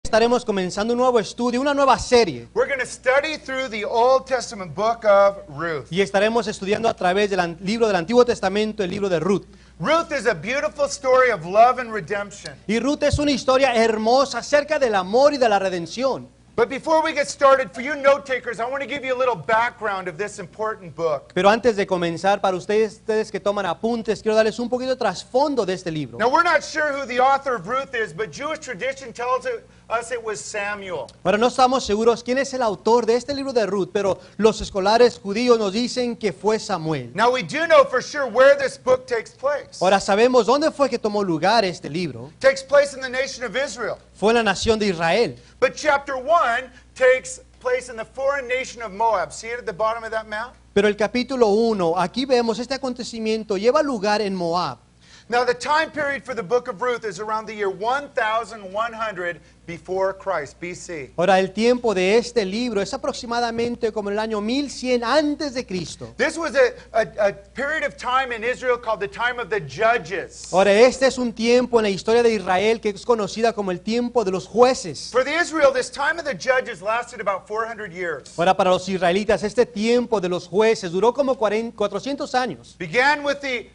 Estaremos comenzando un nuevo estudio, una nueva serie. We're going to study through the Old Testament book of Ruth. Y estaremos estudiando a través del libro del Antiguo Testamento, el libro de Ruth. Ruth is a beautiful story of love and redemption. Y Ruth es una historia hermosa acerca del amor y de la redención. But before we get started, for you note takers, I want to give you a little background of this important book. Pero antes de comenzar, para ustedes que toman apuntes, quiero darles un poquito de trasfondo de este libro. Now, we're not sure who the author of Ruth is, but Jewish tradition tells us it was Samuel. Ahora no estamos seguros quién es el autor de este libro de Ruth, pero los escolares judíos nos dicen que fue Samuel. Now, we do know for sure where this book takes place. Ahora sabemos dónde fue que tomó lugar este libro. It takes place in the nation of Israel. Fue en la nación de Israel. But chapter 1 takes place in the foreign nation of Moab. See it at the bottom of that map? Pero el capítulo 1, aquí vemos este acontecimiento, lleva lugar en Moab. Now, the time period for the book of Ruth is around the year 1100 before Christ, BC. Ahora, el tiempo de este libro es aproximadamente como el año 1100 antes de Cristo. This was a period of time in Israel called the time of the judges. Ahora, este es un tiempo en la historia de Israel que es conocida como el tiempo de los jueces. For the Israel, this time of the judges lasted about 400 years. Ahora, para los israelitas, este tiempo de los jueces duró como 400 años. Began with the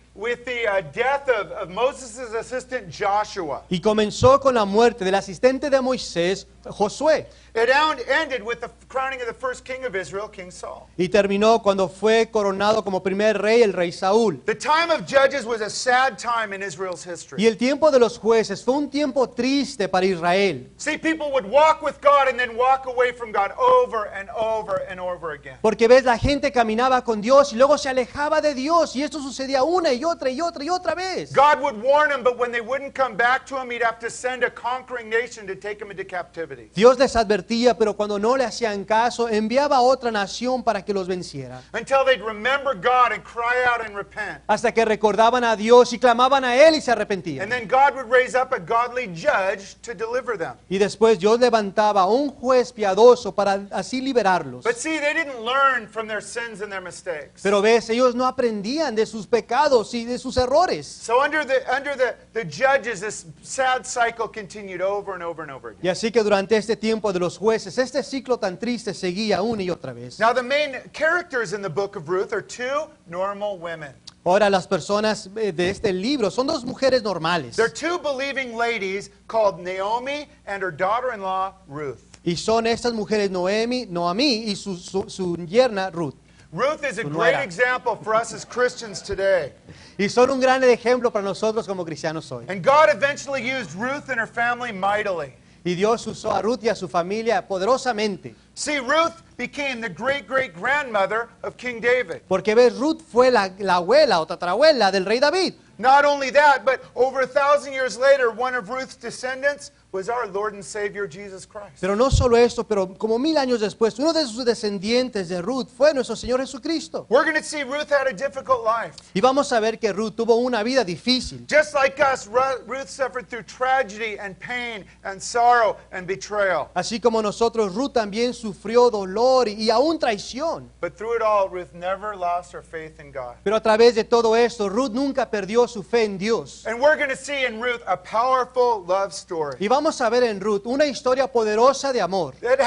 death of Moses' assistant Joshua. Y comenzó con la muerte del asistente de Moisés, Josué. It ended with the crowning of the first king of Israel, King Saul. Y terminó cuando fue coronado como primer rey, el rey Saúl. The time of judges was a sad time in Israel's Y history. el tiempo de los jueces fue un tiempo triste para Israel. See, people would walk with God and then walk away from God over and over and over again. Porque ves, la gente caminaba con Dios y luego se alejaba de Dios. Y esto sucedía una y otra y otra y otra vez. God would warn them, but when they wouldn't come back to him, he'd have to send a conquering nation to take them into captivity. Dios les advertía, pero cuando no le hacían caso, enviaba a otra nación para que los venciera. Until they'd remember God and cry out and repent. Hasta que recordaban a Dios y clamaban a Él y se arrepentían. And then God would raise up a godly judge to deliver them. Y después Dios levantaba a un juez piadoso para así liberarlos. But see, they didn't learn from their sins and their mistakes. Pero ves, ellos no aprendían de sus pecados y de sus errores. So under the judges, this sad cycle continued over and over and over again. Y así que durante este tiempo de los jueces, este ciclo tan triste seguía una y otra vez. Now the main characters in the book of Ruth are two normal women. Ahora las personas de este libro son dos mujeres normales. They're two believing ladies called Naomi and her daughter-in-law Ruth. Y son estas mujeres Noemí y su yerna Ruth. Ruth is a Su great nuera. example for us as Christians today. Y son un gran ejemplo para nosotros como cristianos hoy. And God eventually used Ruth and her family mightily. Y Dios usó a Ruth y a su familia poderosamente. See, Ruth became the great-great-grandmother of King David. Porque ves, Ruth fue la abuela o tatarabuela del rey David. Not only that, but over 1,000 years later, one of Ruth's descendants was our Lord and Savior Jesus Christ. Pero no solo esto, pero como 1000 años después, uno de sus descendientes de Ruth fue nuestro Señor Jesucristo. We're going to see Ruth had a difficult life. Y vamos a ver que Ruth tuvo una vida difícil. Just like us, Ruth suffered through tragedy and pain and sorrow and betrayal. Así como nosotros, Ruth también sufrió dolor y aún traición. But through it all, Ruth never lost her faith in God. Pero a través de todo esto, Ruth nunca perdió su fe en Dios. And we're going to see in Ruth a powerful love story. Y vamos a ver en Ruth una historia poderosa de amor. That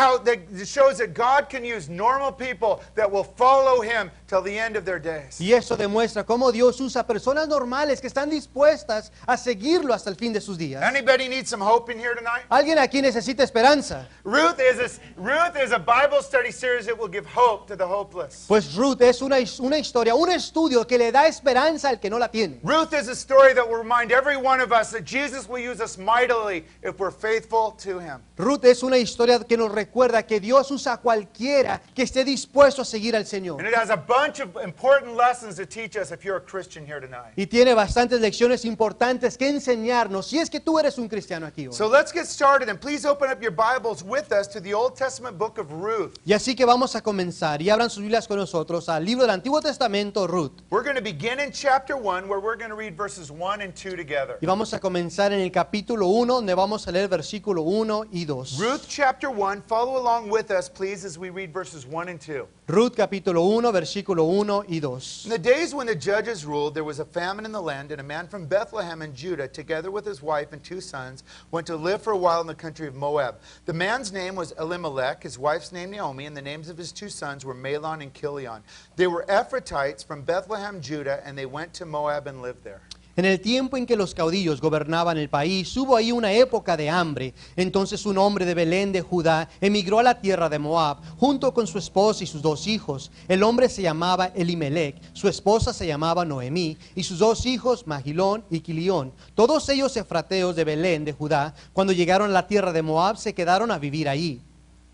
shows that God can use normal people that will follow him till the end of their days. Y eso demuestra cómo Dios usa personas normales que están dispuestas a seguirlo hasta el fin de sus días. Anybody need some hope in here tonight? ¿Alguien aquí necesita esperanza? Ruth is a Bible study series that will give hope to the hopeless. Pues Ruth es una historia, un estudio que le da esperanza al que no la tiene. Ruth is a story that will remind every one of us that Jesus will use us mightily if we're faithful to him. Ruth es una historia que nos recuerda que Dios usa a cualquiera que esté dispuesto a seguir al Señor. And it has a bunch of important lessons to teach us if you're a Christian here tonight. Y tiene bastantes lecciones importantes que enseñarnos si es que tú eres un cristiano aquí hoy. So let's get started, and please open up your Bibles with us to the Old Testament book of Ruth. Y así que vamos a comenzar y abran sus Biblias con nosotros al libro del Antiguo Testamento, Ruth. We're going to begin in chapter 1 where we're going to read verses 1 and 2 together. Y vamos a comenzar en el capítulo 1 donde vamos a leer versículo 1 y 2. Ruth chapter 1, follow along with us please as we read verses 1 and 2. Ruth capítulo 1, versículo 1 y 2. In the days when the judges ruled, there was a famine in the land, and a man from Bethlehem in Judah, together with his wife and 2 sons, went to live for a while in the country of Moab. The man's name was Elimelech, his wife's name Naomi, and the names of his 2 sons were Mahlon and Chilion. They were Ephrathites from Bethlehem, Judah, and they went to Moab and lived there. En el tiempo en que los caudillos gobernaban el país, hubo ahí una época de hambre. Entonces un hombre de Belén de Judá emigró a la tierra de Moab, junto con su esposa y sus 2 hijos. El hombre se llamaba Elimelech, su esposa se llamaba Noemí, y sus 2 hijos, Magilón y Quilión. Todos ellos efrateos de Belén de Judá, cuando llegaron a la tierra de Moab, se quedaron a vivir allí.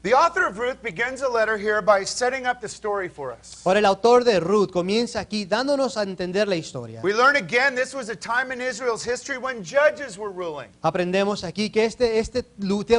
The author of Ruth begins a letter here by setting up the story for us. Ahora el autor de Ruth comienza aquí dándonos a entender la historia. We learn again this was a time in Israel's history when judges were ruling. Aprendemos aquí que este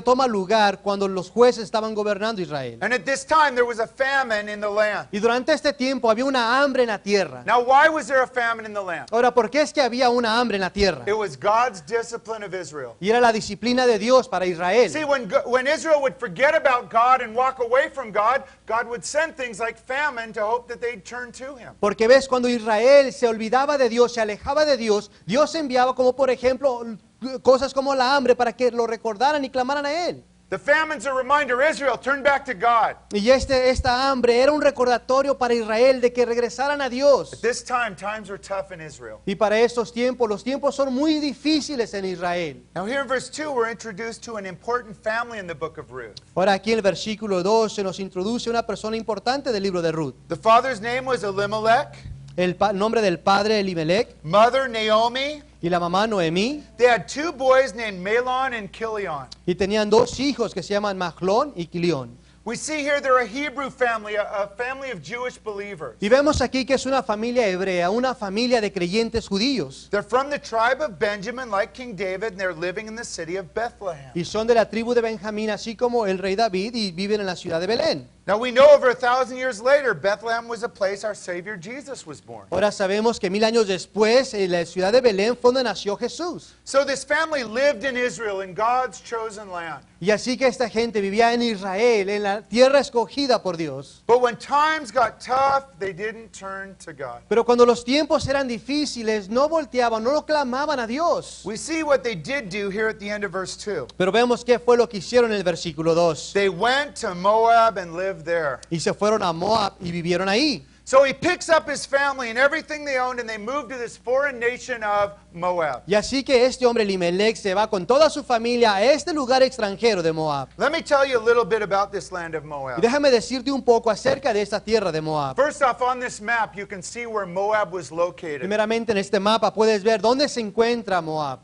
toma lugar cuando los jueces estaban gobernando Israel. And at this time there was a famine in the land. Y durante este tiempo había una hambre en la tierra. Now why was there a famine in the land? Ahora, ¿por qué es que había una hambre en la tierra? It was God's discipline of Israel. Y era la disciplina de Dios para Israel. See, when Israel would forget about God and walk away from God, God would send things like famine to hope that they'd turn to Him. Porque ves, cuando Israel se olvidaba de Dios, se alejaba de Dios, Dios enviaba como por ejemplo cosas como la hambre para que lo recordaran y clamaran a Él. The famine's a reminder, Israel, turn back to God. Y esta hambre era un recordatorio para Israel de que regresaran a Dios. At this time, times were tough in Israel. Y para estos tiempos, los tiempos son muy difíciles en Israel. Now here in verse 2, we're introduced to an important family in the book of Ruth. Ahora aquí en el versículo 2 se nos introduce una persona importante del libro de Ruth. The father's name was Elimelech, El nombre del padre Elimelech mother Naomi. y la mamá Noemí. They had 2 boys named Mahlon and Chilion. Y tenían 2 hijos que se llaman Mahlón y Quilión. We see here they're a Hebrew family, a family of Jewish believers. Y vemos aquí que es una familia hebrea, una familia de creyentes judíos. They're from the tribe of Benjamin, like King David, and they're living in the city of Bethlehem. Y son de la tribu de Benjamín, así como el rey David, y viven en la ciudad de Belén. Now we know over 1,000 years later, Bethlehem was a place our Savior Jesus was born. Ahora sabemos que 1000 años después, en la ciudad de Belén fue donde nació Jesús. So this family lived in Israel, in God's chosen land. Y así que esta gente vivía en Israel, en la tierra escogida por Dios. But when times got tough, they didn't turn to God. Pero cuando los tiempos eran difíciles, no volteaban, no lo clamaban a Dios. We see what they did do here at the end of verse 2. Pero vemos qué fue lo que hicieron en el versículo 2. They went to Moab and lived there. Y se fueron a Moab y vivieron ahí. So he picks up his family and everything they owned and they moved to this foreign nation of Moab. Y así que este hombre Elimelech se va con toda su familia a este lugar extranjero de Moab. Let me tell you a little bit about this land of Y Moab. déjame decirte un poco acerca de esta tierra de Moab. First off, on this map, you can see where Moab was located. Primeramente en este mapa puedes ver dónde se encuentra Moab.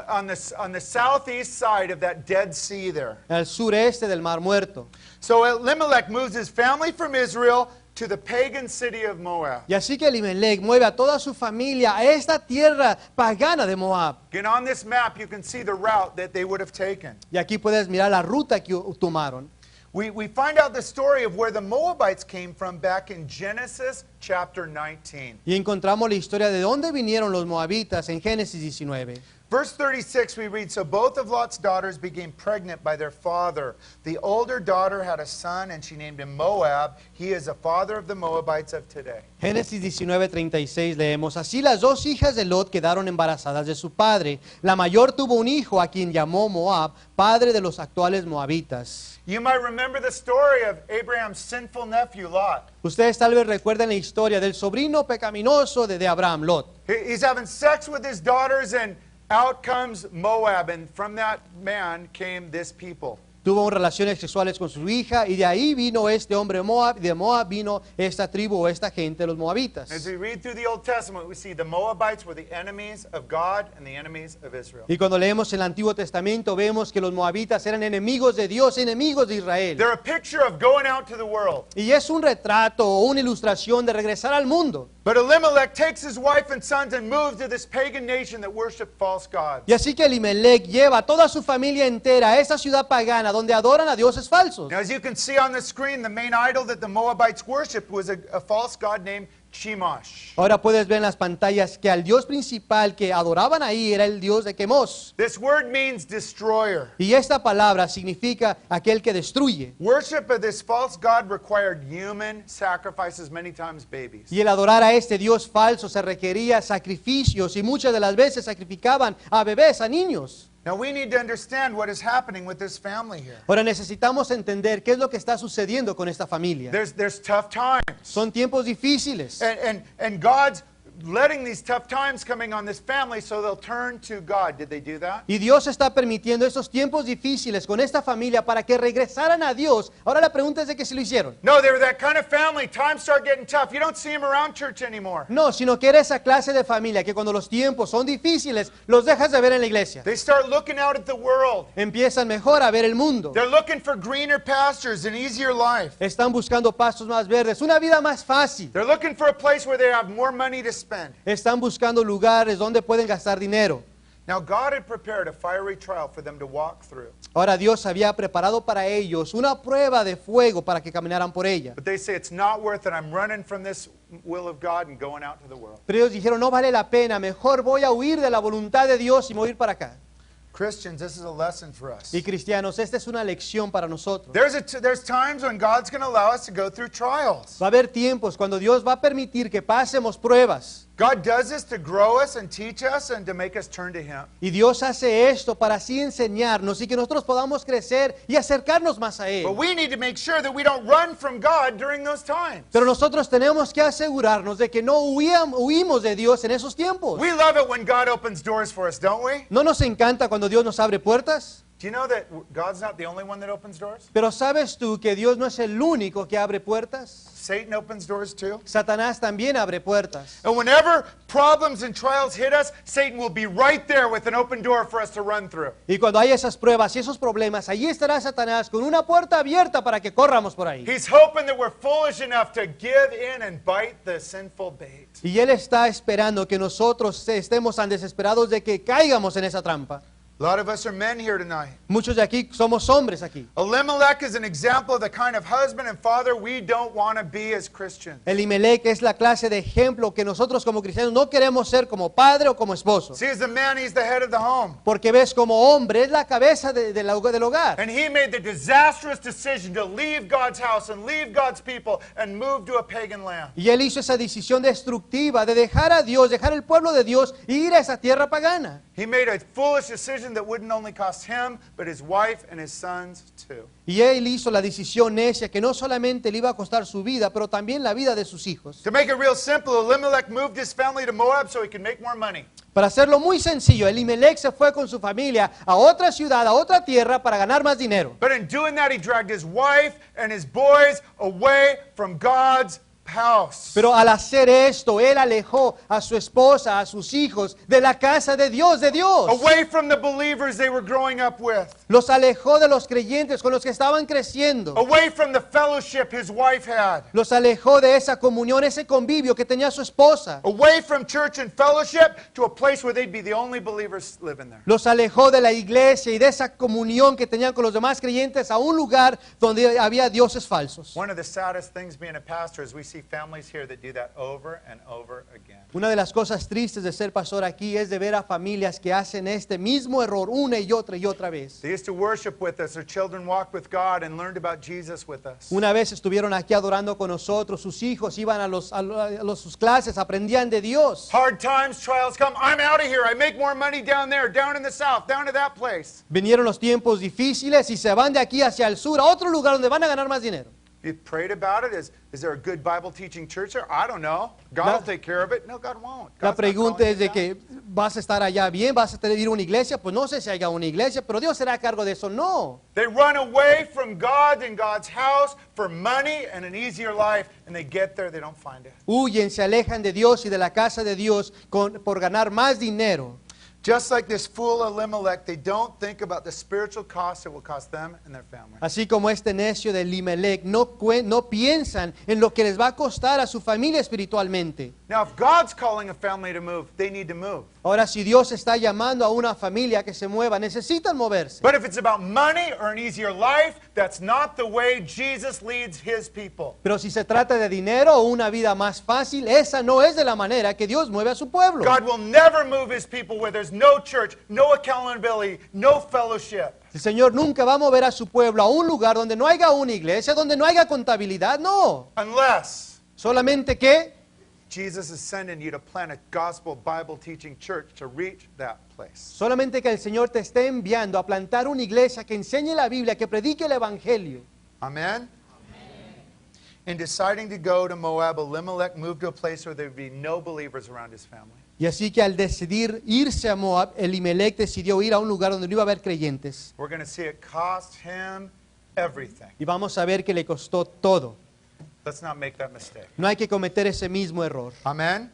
On the southeast side of that Dead Sea there. Al sureste del Mar Muerto. So Elimelech moves his family from Israel to the pagan city of Moab. Y así que Elimelech mueve a toda su familia a esta tierra pagana de Moab. And on this map, you can see the route that they would have taken. Y aquí puedes mirar la ruta que tomaron. We find out the story of where the Moabites came from back in Genesis chapter 19. Y encontramos la historia de dónde vinieron los moabitas en Génesis 19. Verse 36 we read, so both of Lot's daughters became pregnant by their father. The older daughter had a son and she named him Moab. He is the father of the Moabites of today. Génesis 19:36 leemos, así las 2 hijas de Lot quedaron embarazadas de su padre. La mayor tuvo un hijo a quien llamó Moab, padre de los actuales moabitas. You might remember the story of Abraham's sinful nephew Lot. Ustedes tal vez recuerden la historia del sobrino pecaminoso de Abraham, Lot. He's having sex with his daughters and out comes Moab, and from that man came this people. Tuvo relaciones sexuales con su hija y de ahí vino este hombre Moab, y de Moab vino esta tribu o esta gente, los moabitas. As we read through the Old Testament, we see the Moabites were the enemies of God and the enemies of Israel. Y cuando leemos el Antiguo Testamento vemos que los moabitas eran enemigos de Dios, enemigos de Israel. They're a picture of going out to the world. Y es un retrato o una ilustración de regresar al mundo. But Elimelech takes his wife and sons and moves to this pagan nation that worshiped false gods. Y así que Elimelech lleva a toda su familia entera a esa ciudad pagana donde adoran a dioses falsos. Now, as you can see on the screen, the main idol that the Moabites worshipped was a false god named Chemosh. Ahora puedes ver en las pantallas que al Dios principal que adoraban ahí era el Dios de Chemos. This word means destroyer. Y esta palabra significa aquel que destruye. Worship of this false god required human sacrifices, many times babies. Y el adorar a este Dios falso se requería sacrificios y muchas de las veces sacrificaban a bebés, a niños. Now we need to understand what is happening with this family here. Ahora necesitamos entender qué es lo que está sucediendo con esta familia. There's tough times. Son tiempos difíciles. And God's letting these tough times coming on this family so they'll turn to God. Did they do that? Y Dios está permitiendo esos tiempos difíciles con esta familia para que regresaran a Dios. Ahora la pregunta es de que si lo hicieron. No, they were that kind of family. Times start getting tough. You don't see them around church anymore. No, sino que era esa clase de familia que cuando los tiempos son difíciles, los dejas de ver en la iglesia. They start looking out at the world. Empiezan mejor a ver el mundo. They're looking for greener pastures, an easier life. Están buscando pastos más verdes, una vida más fácil. They're looking for a place where they have more money to spend. Están buscando lugares donde pueden gastar dinero. Now God had prepared a fiery trial for them to walk through. Ahora Dios había preparado para ellos una prueba de fuego para que caminaran por ella. But they say it's not worth it. I'm running from this will of God and going out to the world. Pero ellos dijeron, no vale la pena, mejor voy a huir de la voluntad de Dios y me voy a ir para acá. Christians, this is a lesson for us. Y cristianos, esta es una lección para nosotros. There's times when God's going to allow us to go through trials. Va a haber tiempos cuando Dios va a permitir que pasemos pruebas. God does this to grow us and teach us and to make us turn to Him. Y Dios hace esto para así enseñarnos y que nosotros podamos crecer y acercarnos más a Él. But we need to make sure that we don't run from God during those times. Pero nosotros tenemos que asegurarnos de que no huimos de Dios en esos tiempos. We love it when God opens doors for us, don't we? ¿No nos encanta cuando Dios nos abre puertas? Do you know that God's not the only one that opens doors? Pero ¿sabes tú que Dios no es el único que abre puertas? Satan opens doors too. Satanás también abre puertas. And whenever problems and trials hit us, Satan will be right there with an open door for us to run through. Y cuando hay esas pruebas y esos problemas, allí estará Satanás con una puerta abierta para que corramos por ahí. He's hoping that we're foolish enough to give in and bite the sinful bait. Y Él está esperando que nosotros estemos tan desesperados de que caigamos en esa trampa. A lot of us are men here tonight. Muchos de aquí somos hombres aquí. Elimelech is an example of the kind of husband and father we don't want to be as Christians. Elimelech es la clase de ejemplo que nosotros como cristianos no queremos ser como padre o como esposo. See, as the man, he's the head of the home. Porque ves, como hombre es la cabeza del hogar. And he made the disastrous decision to leave God's house and leave God's people and move to a pagan land. Y él hizo esa decisión destructiva de dejar a Dios, dejar el pueblo de Dios e ir a esa tierra pagana. He made a foolish decision that wouldn't only cost him, but his wife and his sons too. Y él hizo la decisión necia que no solamente le iba a costar su vida, pero también la vida de sus hijos. To make it real simple, Elimelech moved his family to Moab so he could make more money. Para hacerlo muy sencillo, Elimelech se fue con su familia a otra ciudad, a otra tierra para ganar más dinero. But in doing that, he dragged his wife and his boys away from God's house. Pero al hacer esto, él alejó a su esposa, a sus hijos de la casa de Dios, Away from the believers they were growing up with. Los alejó de los creyentes con los que estaban creciendo. Away from the fellowship his wife had. Los alejó de esa comunión, ese convivio que tenía su esposa. Away from church and fellowship to a place where they'd be the only believers living there. Los alejó de la iglesia y de esa comunión que tenían con los demás creyentes a un lugar donde había dioses falsos. One of the saddest things being a pastor is we see families here that do that over and over again. Una de las cosas tristes de ser pastor aquí es de ver a familias que hacen este mismo error una y otra vez. They used to worship with us, their children walked with God and learned about Jesus with us. Una vez estuvieron aquí adorando con nosotros, sus hijos iban a sus clases, aprendían de Dios. Hard times, trials come, I'm out of here, I make more money down there, down in the south, down to that place. Vinieron los tiempos difíciles y se van de aquí hacia el sur, a otro lugar donde van a ganar más dinero. You prayed about it. Is there a good Bible teaching church there? I don't know. God will take care of it. No, God won't. La God's not pregunta calling es de you que vas a estar allá bien, vas a tener que ir a una iglesia, pues no sé si haya una iglesia, pero Dios será a cargo de eso. No. They run away from God and God's house for money and an easier life, and they get there, they don't find it. Huyen, se alejan de Dios y de la casa de Dios por ganar más dinero. Just like this fool Elimelech, they don't think about the spiritual cost it will cost them and their family. Así como este necio de Elimelech, no piensan en lo que les va a costar a su familia espiritualmente. Now, if God's calling a family to move, they need to move. Ahora, si Dios está llamando a una familia que se mueva, necesitan moverse. But if it's about money or an easier life, that's not the way Jesus leads his people. Pero si se trata de dinero o una vida más fácil, esa no es de la manera que Dios mueve a su pueblo. God will never move his people where there's no church, no accountability, no fellowship. El Señor nunca va a mover a su pueblo a un lugar donde no haya una iglesia, donde no haya contabilidad, no. Unless Solamente que Jesus is sending you to plant a gospel Bible teaching church to reach that place. Solamente que el Señor te esté enviando a plantar una iglesia que enseñe la Biblia, que predique el Evangelio. Amen? In deciding to go to Moab, Elimelech moved to a place where there would be no believers around his family. Y así que al decidir irse a Moab, Elimelech decidió ir a un lugar donde no iba a haber creyentes. We're going to see it cost him everything. Y vamos a ver que le costó todo. Let's not make that mistake. No hay que cometer ese mismo error. Amen?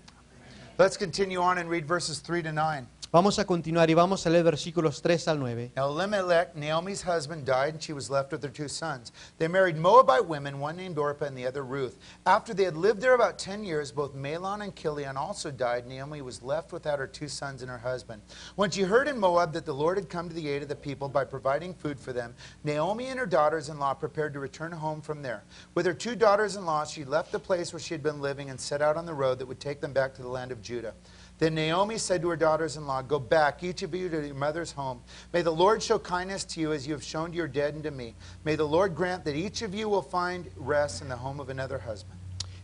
Let's continue on and read verses 3 to 9. Vamos a continuar y vamos a leer versículos 3 al 9. Now Elimelech, Naomi's husband, died, and she was left with her 2 sons. They married Moabite women, one named Orpah and the other Ruth. After they had lived there about 10 years, both Mahlon and Chilion also died. Naomi was left without her 2 sons and her husband. When she heard in Moab that the Lord had come to the aid of the people by providing food for them, Naomi and her daughters-in-law prepared to return home from there. With her 2 daughters-in-law, she left the place where she had been living and set out on the road that would take them back to the land of Judah. Then Naomi said to her daughters-in-law, "Go back, each of you, to your mother's home. May the Lord show kindness to you as you have shown to your dead and to me. May the Lord grant that each of you will find rest in the home of another husband."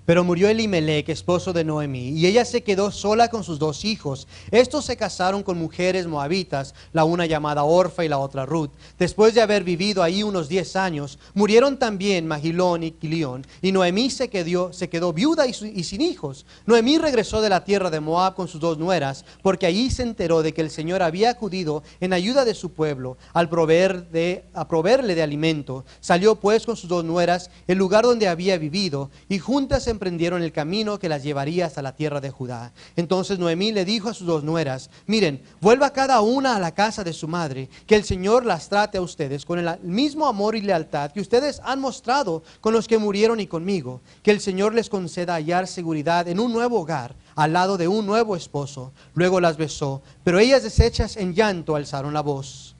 Pero murió Elimelech, esposo de Noemí, y ella se quedó sola con sus 2 hijos. Estos se casaron con mujeres moabitas, la una llamada Orfa y la otra Ruth. Después de haber vivido ahí unos 10 años, murieron también Mahlón y Chilión, y Noemí se quedó viuda y sin hijos. Noemí regresó de la tierra de Moab con sus 2 nueras, porque allí se enteró de que el Señor había acudido en ayuda de su pueblo, a proveerle de alimento. Salió pues con sus 2 nueras, el lugar donde había vivido, y juntas emprendieron el camino que las llevaría hasta la tierra de Judá. Entonces Noemí le dijo a sus 2 nueras: "Miren, vuelva cada una a la casa de su madre, que el Señor las trate a ustedes con el mismo amor y lealtad que ustedes han mostrado con los que murieron y conmigo. Que el Señor les conceda hallar seguridad en un nuevo hogar, al lado de un nuevo esposo." Luego las besó, pero ellas, deshechas en llanto, alzaron la voz.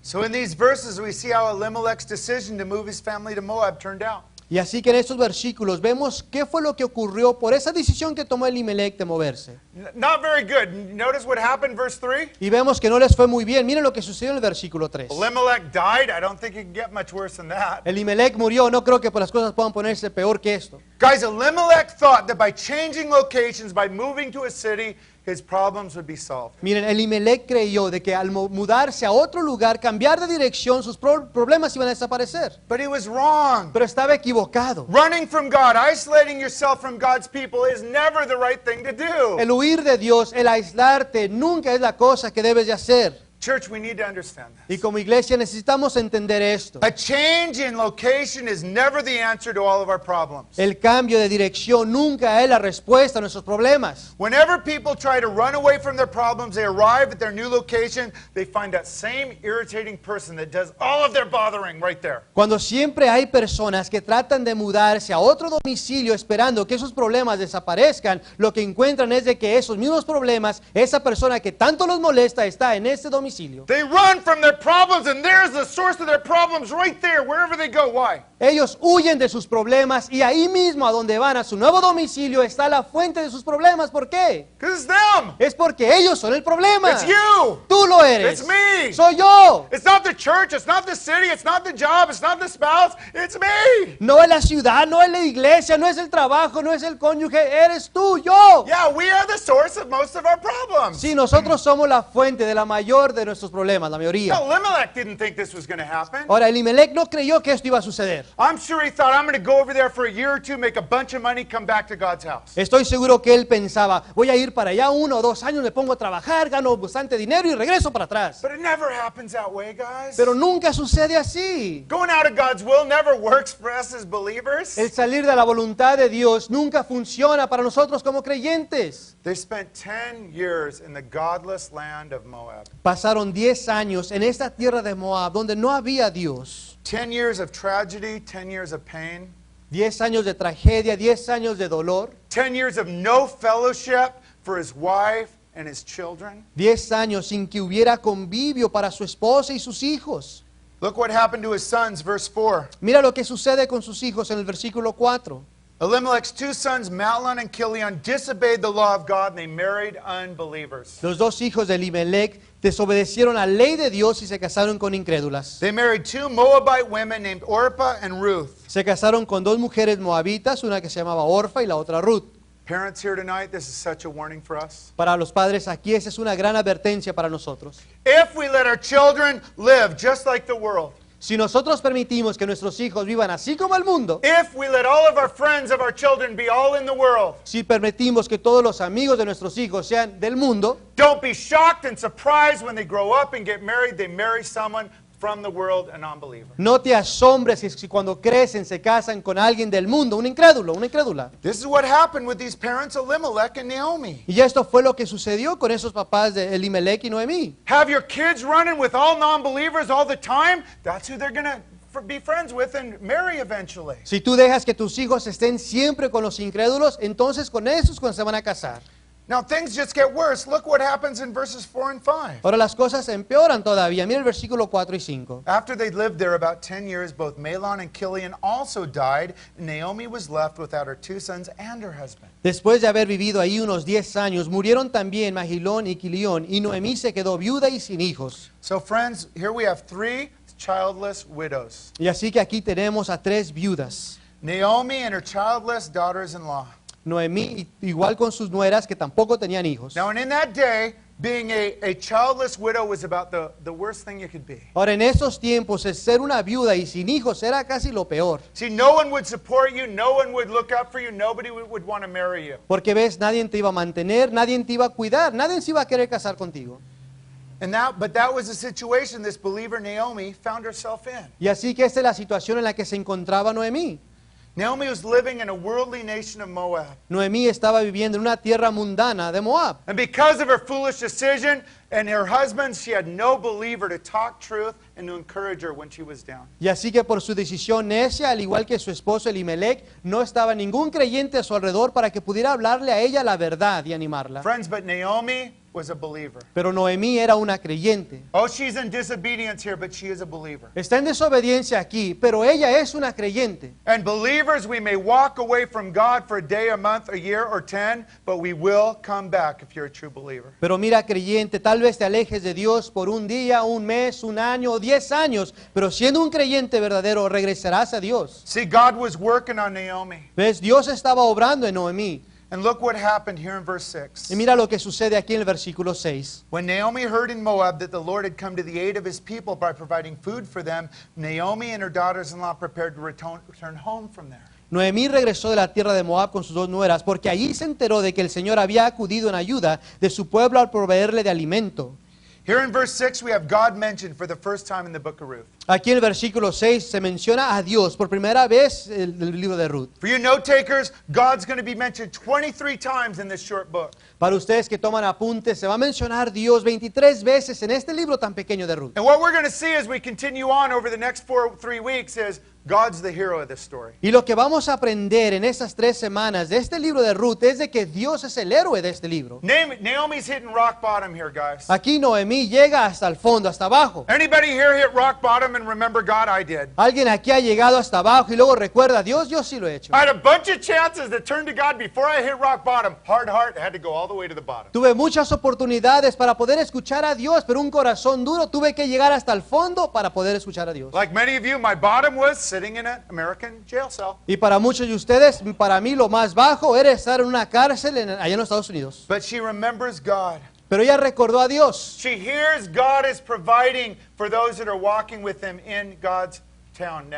So in these verses we see how Elimelech's decision to move his family to Moab turned out. Y así que en estos versículos vemos qué fue lo que ocurrió por esa decisión que tomó Elimelech de moverse. Not very good. Notice what happened, verse 3. Y vemos que no les fue muy bien. Miren lo que sucedió en el versículo 3. Elimelech died. I don't think it can get much worse than that. Elimelech murió. No creo que las cosas puedan ponerse peor que esto. Guys, Elimelech thought that by changing locations, by moving to a city, his problems would be solved. Miren, Elimelech creyó de que al mudarse a otro lugar, cambiar de dirección, sus problemas iban a desaparecer. But he was wrong. Pero estaba equivocado. Running from God, isolating yourself from God's people is never the right thing to do. El huir de Dios, el aislarte, nunca es la cosa que debes de hacer. Church, we need to understand Y this. como iglesia necesitamos entender esto. A change in location is never the answer to all of our problems. El cambio de dirección nunca es la respuesta a nuestros problemas. Whenever people try to run away from their problems, they arrive at their new location, they find that same irritating person that does all of their bothering right there. Cuando siempre hay personas que tratan de mudarse a otro domicilio esperando que esos problemas desaparezcan, lo que encuentran es de que esos mismos problemas, esa persona que tanto los molesta está en ese domicilio. They run from their problems, and there's the source of their problems right there, wherever they go. Why? Ellos huyen de sus problemas y ahí mismo a donde van, a su nuevo domicilio, está la fuente de sus problemas. ¿Por qué? Because it's them. Es porque ellos son el problema. It's you. Tú lo eres. It's me. Soy yo. It's not the church, it's not the city, it's not the job, it's not the spouse, it's me. No es la ciudad, no es la iglesia, no es el trabajo, no es el cónyuge. Eres tú, yo. Yeah, we are the source of most of our problems. Sí, nosotros somos la fuente de la mayor de nuestros problemas, la mayoría. No, Elimelech didn't think this was going to happen. Ahora, Elimelech no creyó que esto iba a suceder. I'm sure he thought, I'm going to go over there for a year or two, make a bunch of money, come back to God's house. Estoy seguro que él pensaba, voy a ir para allá 1 o 2 años, me pongo a trabajar, gano bastante dinero y regreso para atrás. But it never happens that way, guys. Pero nunca sucede así. Going out of God's will never works for us as believers. El salir de la voluntad de Dios nunca funciona para nosotros como creyentes. They spent 10 years in the godless land of Moab. Pasaron 10 años en esta tierra de Moab donde no había Dios. 10 years of tragedy, 10 years of pain. 10 años de tragedia, 10 años de dolor. 10 years of no fellowship for his wife and his children. 10 años sin que hubiera convivio para su esposa y sus hijos. Look what happened to his sons, verse 4. Mira lo que sucede con sus hijos en el versículo 4. Elimelech's two sons, Mahlon and Chilion, disobeyed the law of God and they married unbelievers. Los dos hijos de Elimelech desobedecieron la ley de Dios y se casaron con incrédulas. They married two Moabite women named Orpah and Ruth. Se casaron con dos mujeres moabitas, una que se llamaba Orfa y la otra Ruth. Parents here tonight, this is such a warning for us. Para los padres aquí, esa es una gran advertencia para nosotros. If we let our children live just like the world, Si nosotros permitimos que nuestros hijos vivan así como el mundo, if we let all of our friends of our children be all in the world, si permitimos que todos los amigos de nuestros hijos sean del mundo, don't be shocked and surprised when they grow up and get married, they marry someone from the world, a non-believer. no te asombres si cuando crecen se casan con alguien del mundo, un incrédulo, una incrédula. This is what happened with these parents, Elimelech and Naomi. Y esto fue lo que sucedió con esos papás de Elimelech y Noemí. Have your kids running with all non-believers all the time? That's who they're going to be friends with and marry eventually. Si tú dejas que tus hijos estén siempre con los incrédulos, entonces con esos cuando se van a casar. Now things just get worse. Look what happens in verses 4 and 5. Ahora las cosas empeoran todavía. Mira el versículo 4 y 5. After they lived there about 10 years, both Mahlon and Chilion also died, and Naomi was left without her two sons and her husband. Después de haber vivido ahí unos 10 años, murieron también Magilón y Quilión, y Noemí se quedó viuda y sin hijos. So friends, here we have three childless widows. Y así que aquí tenemos a 3 viudas. Naomi and her childless daughters-in-law. Noemí, igual con sus nueras que tampoco tenían hijos. Now, and in that day, being a childless widow was about the worst thing you could be. Ahora, en esos tiempos, el ser una viuda y sin hijos era casi lo peor. See, no one would support you, no one would look up for you, nobody would want to marry you. Porque ves, nadie te iba a mantener, nadie te iba a cuidar, nadie se iba a querer casar contigo. But that was the situation this believer Naomi found herself in. Y así que esta es la situación en la que se encontraba Noemí. Naomi was living in a worldly nation of Moab. Noemí estaba viviendo en una tierra mundana de Moab. And because of her foolish decision and her husband, she had no believer to talk truth and to encourage her when she was down. Y así que por su decisión necia, al igual que su esposo Elimelech, no estaba ningún creyente a su alrededor para que pudiera hablarle a ella la verdad y animarla. Friends, but Naomi was a believer. Pero Noemí era una creyente. Oh, she's in disobedience here, but she is a believer. Está en desobediencia aquí, pero ella es una creyente. And believers, we may walk away from God for a day, a month, a year, or 10, but we will come back if you're a true believer. Pero mira, creyente, tal vez te alejes de Dios por un día, un mes, un año o 10 años, pero siendo un creyente verdadero, regresarás a Dios. See, God was working on Naomi. ¿Ves? Dios estaba obrando en Noemí. And look what happened here in verse 6. Y mira lo que sucede aquí en el versículo 6. When Naomi heard in Moab that the Lord had come to the aid of his people by providing food for them, Naomi and her daughters-in-law prepared to return home from there. Noemí regresó de la tierra de Moab con sus 2 nueras, porque allí se enteró de que el Señor había acudido en ayuda de su pueblo al proveerle de alimento. Here in verse 6, we have God mentioned for the first time in the book of Ruth. Aquí en el versículo 6 se menciona a Dios por primera vez en el libro de Ruth. For you note takers, God's going to be mentioned 23 times in this short book. Para ustedes que toman apuntes, se va a mencionar Dios 23 veces en este libro tan pequeño de Ruth. And what we're going to see as we continue on over the next 3 weeks is God's the hero of this story. Y lo que vamos a aprender en estas 3 semanas de este libro de Ruth es de que Dios es el héroe de este libro. Naomi's hitting rock bottom here, guys. Aquí Noemí llega hasta el fondo, hasta abajo. Anybody here hit rock bottom and remember God? I did. Alguien aquí ha llegado hasta abajo y luego recuerda a Dios. Yo sí lo he hecho. I had a bunch of chances to turn to God before I hit rock bottom. Hard heart, I had to go all the way to the bottom. Tuve muchas oportunidades para poder escuchar a Dios, pero un corazón duro tuve que llegar hasta el fondo para poder escuchar a Dios. Like many of you, my bottom was sitting in an American jail cell. Y para muchos de ustedes, para mí lo más bajo era estar en una cárcel allá en los Estados Unidos. But she remembers God. Pero ella recordó a Dios. She hears God is providing for those that are walking with him in God's town,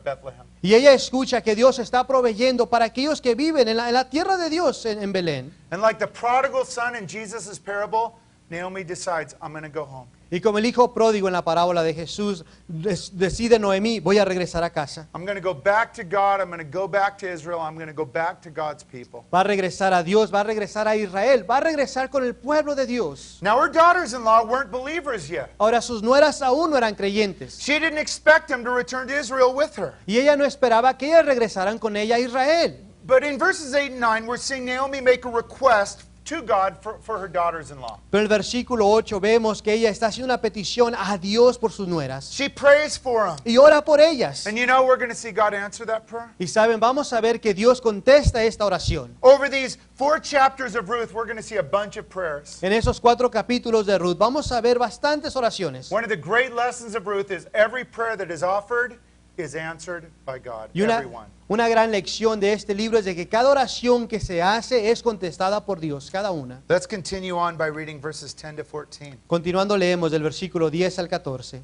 Bethlehem. Y ella escucha que Dios está proveyendo para aquellos que viven en la tierra de Dios en Belén. And like the prodigal son in Jesus' parable, Naomi decides, I'm going to go home. Y como el hijo pródigo en la parábola de Jesús, decide Noemí, voy a regresar a casa. I'm going to go back to God. I'm going to go back to Israel. I'm going to go back to God's people. Va a regresar a Dios, va a regresar a Israel, va a regresar con el pueblo de Dios. Now her daughters-in-law weren't believers yet. Ahora sus nueras aún no eran creyentes. She didn't expect them to return to Israel with her. Y ella no esperaba que ellas regresaran con ella a Israel. But in verses 8 and 9, we're seeing Naomi make a request to God for her daughters-in-law. Pero en el versículo 8 vemos que ella está haciendo una petición a Dios por sus nueras She prays for them. y ora por ellas. And you know we're going to see God answer that prayer? Y saben, vamos a ver que Dios contesta esta oración. Over these 4 chapters of Ruth, we're going to see a bunch of prayers. En esos 4 capítulos de Ruth vamos a ver bastantes oraciones. One of the great lessons of Ruth is every prayer that is offered is answered by God. Y Everyone. una gran lección de este libro es de que cada oración que se hace es contestada por Dios, cada una. Let's continue on by reading verses 10 to 14. Continuando leemos del versículo 10 al 14.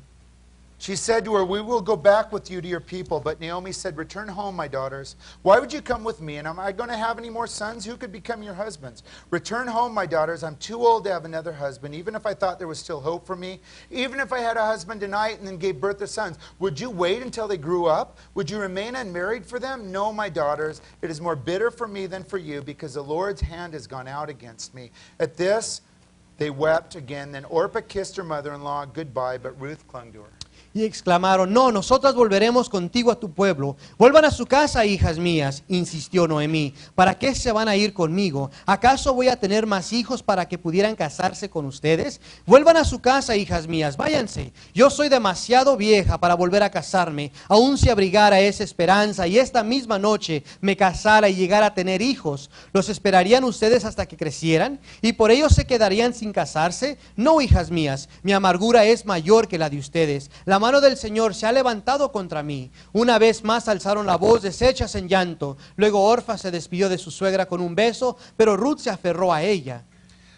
She said to her, "We will go back with you to your people." But Naomi said, "Return home, my daughters. Why would you come with me? And am I going to have any more sons? Who could become your husbands? Return home, my daughters. I'm too old to have another husband. Even if I thought there was still hope for me, even if I had a husband tonight and then gave birth to sons, would you wait until they grew up? Would you remain unmarried for them? No, my daughters. It is more bitter for me than for you, because the Lord's hand has gone out against me." At this, they wept again. Then Orpah kissed her mother-in-law goodbye, but Ruth clung to her. Y exclamaron, no, nosotras volveremos contigo a tu pueblo. Vuelvan a su casa, hijas mías, insistió Noemí. ¿Para qué se van a ir conmigo? ¿Acaso voy a tener más hijos para que pudieran casarse con ustedes? Vuelvan a su casa, hijas mías, váyanse. Yo soy demasiado vieja para volver a casarme, aun si abrigara esa esperanza y esta misma noche me casara y llegara a tener hijos. ¿Los esperarían ustedes hasta que crecieran? ¿Y por ello se quedarían sin casarse? No, hijas mías, mi amargura es mayor que la de ustedes. La mano del Señor se ha levantado contra mí. Una vez más alzaron la voz, deshechas en llanto. Luego Orfa se despidió de su suegra con un beso, pero Ruth se aferró a ella.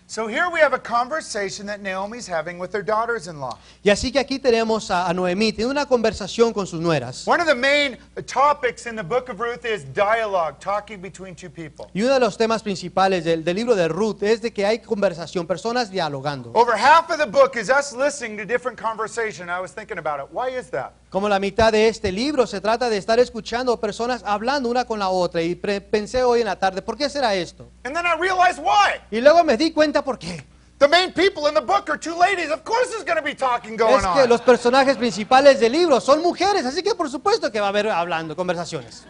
So here we have a conversation that Naomi's having with her daughters-in-law. Y así que aquí tenemos a Noemí, tiene una conversación con sus nueras. One of the main topics in the book of Ruth is dialogue, talking between two people. Y uno de los temas principales del libro de Ruth es de que hay conversación, personas dialogando. Over half of the book is us listening to different conversation. I was thinking about it. Why is that? Como la mitad de este libro se trata de estar escuchando personas hablando una con la otra. Y pensé hoy en la tarde, ¿por qué será esto? And then I realized why. Y luego me di cuenta por qué. The main people in the book are two ladies. Of course there's going to be talking going Es que los on. personajes principales del libro son mujeres, así que por supuesto que va a haber hablando, conversaciones.